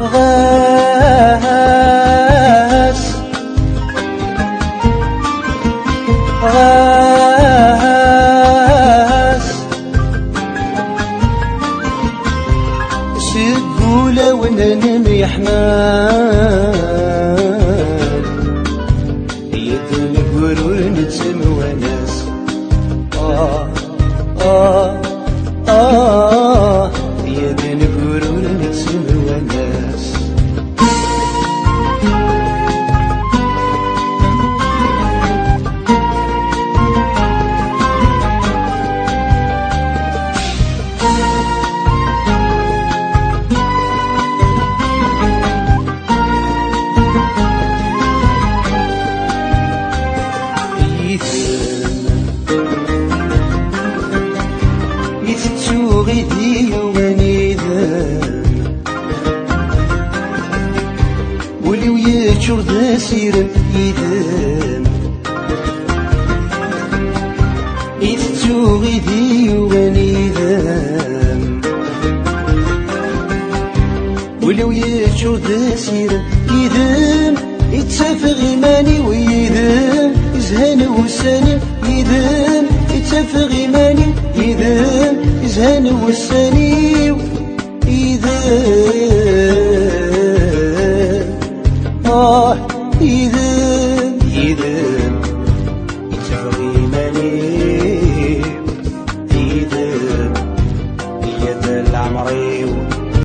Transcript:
غاس غاس سقولة وننم يحمال يدن قرور نتسم وناس يدن قرور نتسم وناس يتتوغدي ونيذان ولو يجر ذا سيرا يدان يتتوغدي ونيذان ولو يجر ذا سيرا يدان يتسافغ إيماني ويدان يزهان وساني يدان يتسافغ إيماني يدان يزهان وساني يدان يدان